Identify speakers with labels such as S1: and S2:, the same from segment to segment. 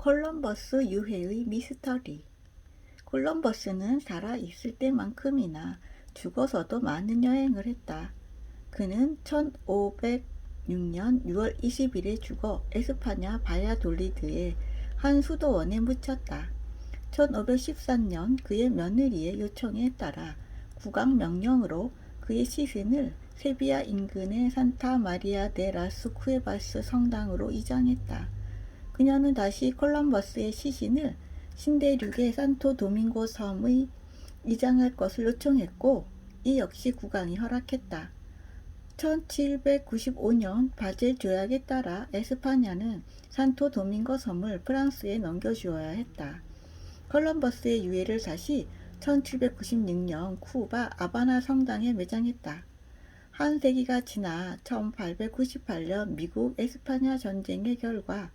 S1: 콜럼버스 유해의 미스터리. 콜럼버스는 살아있을 때만큼이나 죽어서도 많은 여행을 했다. 그는 1506년 6월 20일에 죽어 에스파냐 바야돌리드의 한 수도원에 묻혔다. 1514년 그의 며느리의 요청에 따라 국왕 명령으로 그의 시신을 세비야 인근의 산타 마리아 데 라스 쿠에바스 성당으로 이장했다. 그녀는 다시 콜럼버스의 시신을 신대륙의 산토 도밍고 섬의 이장할 것을 요청했고 이 역시 국왕이 허락했다. 1795년 바젤 조약에 따라 에스파냐는 산토 도밍고 섬을 프랑스에 넘겨주어야 했다. 콜럼버스의 유해를 다시 1796년 쿠바 아바나 성당에 매장했다. 한 세기가 지나 1898년 미국 에스파냐 전쟁의 결과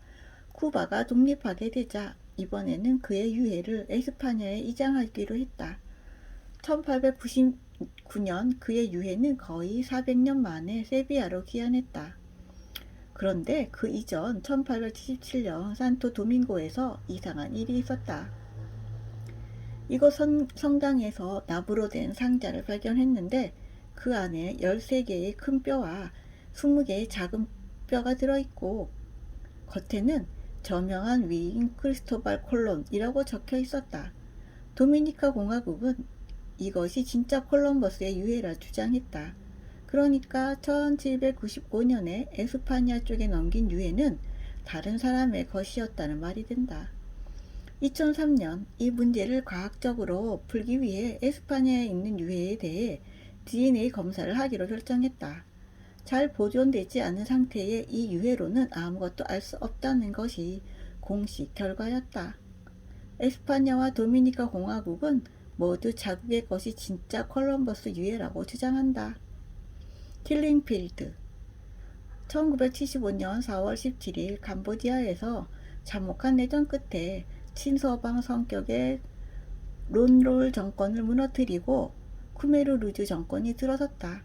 S1: 쿠바가 독립하게 되자 이번에는 그의 유해를 에스파냐에 이장하기로 했다. 1899년 그의 유해는 거의 400년 만에 세비야로 귀환했다. 그런데 그 이전 1877년 산토 도밍고에서 이상한 일이 있었다. 이곳 성당에서 나무로 된 상자를 발견했는데 그 안에 13개의 큰 뼈와 20개의 작은 뼈가 들어있고 겉에는 저명한 위인 크리스토발 콜론이라고 적혀 있었다. 도미니카 공화국은 이것이 진짜 콜럼버스의 유해라 주장했다. 그러니까 1795년에 에스파냐 쪽에 넘긴 유해는 다른 사람의 것이었다는 말이 된다. 2003년 이 문제를 과학적으로 풀기 위해 에스파냐에 있는 유해에 대해 DNA 검사를 하기로 결정했다. 잘 보존되지 않은 상태의 이 유해로는 아무것도 알 수 없다는 것이 공식 결과였다. 에스파냐와 도미니카 공화국은 모두 자국의 것이 진짜 콜럼버스 유해라고 주장한다. 킬링필드. 1975년 4월 17일 캄보디아에서 참혹한 내전 끝에 친서방 성격의 론롤 정권을 무너뜨리고 쿠메르 루즈 정권이 들어섰다.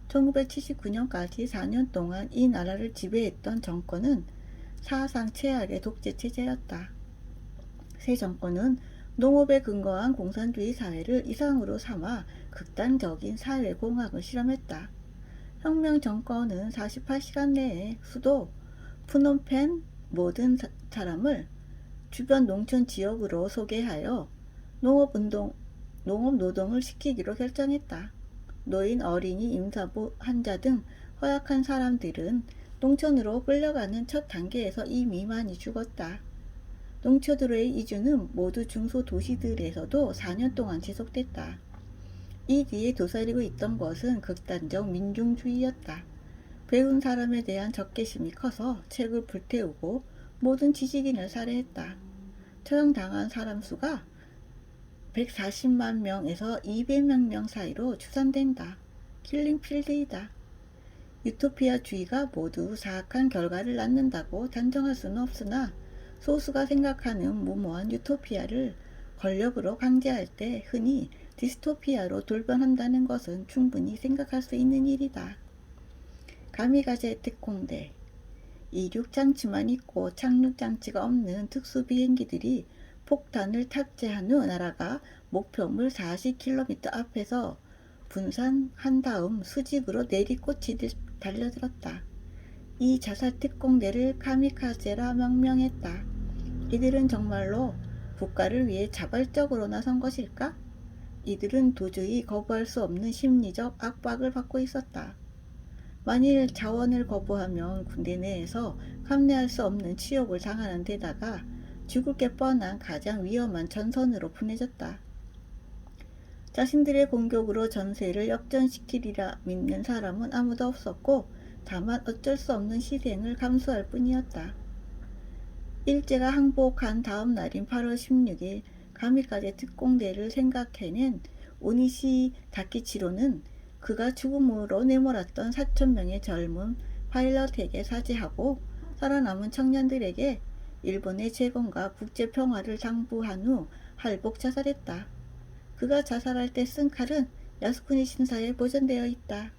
S1: 1979년까지 4년 동안 이 나라를 지배했던 정권은 사상 최악의 독재 체제였다. 새 정권은 농업에 근거한 공산주의 사회를 이상으로 삼아 극단적인 사회공학을 실험했다. 혁명 정권은 48시간 내에 수도 푸놈펜 모든 사람을 주변 농촌 지역으로 소개하여 농업 노동을 시키기로 결정했다. 노인, 어린이, 임산부, 환자 등 허약한 사람들은 농촌으로 끌려가는 첫 단계에서 이미 많이 죽었다. 농촌으로의 이주는 모두 중소도시들에서도 4년 동안 지속됐다. 이 뒤에 도사리고 있던 것은 극단적 민중주의였다. 배운 사람에 대한 적개심이 커서 책을 불태우고 모든 지식인을 살해했다. 처형당한 사람 수가 140만 명에서 200만 명 사이로 추산된다. 킬링필드이다. 유토피아주의가 모두 사악한 결과를 낳는다고 단정할 수는 없으나 소수가 생각하는 무모한 유토피아를 권력으로 강제할 때 흔히 디스토피아로 돌변한다는 것은 충분히 생각할 수 있는 일이다. 가미가제 특공대. 이륙장치만 있고 착륙장치가 없는 특수비행기들이 폭탄을 탑재한 후 나라가 목표물 40km 앞에서 분산한 다음 수직으로 내리꽂히듯 달려들었다. 이 자살 특공대를 카미카제라 명명했다. 이들은 정말로 국가를 위해 자발적으로 나선 것일까? 이들은 도저히 거부할 수 없는 심리적 압박을 받고 있었다. 만일 자원을 거부하면 군대 내에서 감내할 수 없는 치욕을 당하는 데다가 죽을 게 뻔한 가장 위험한 전선으로 보내졌다. 자신들의 공격으로 전세를 역전시키리라 믿는 사람은 아무도 없었고 다만 어쩔 수 없는 희생을 감수할 뿐이었다. 일제가 항복한 다음 날인 8월 16일 가미카제 특공대를 생각해낸 오니시 다키치로는 그가 죽음으로 내몰았던 4,000명의 젊은 파일럿에게 사죄하고 살아남은 청년들에게 일본의 재건과 국제평화를 당부한 후 할복 자살했다. 그가 자살할 때 쓴 칼은 야스쿠니 신사에 보존되어 있다.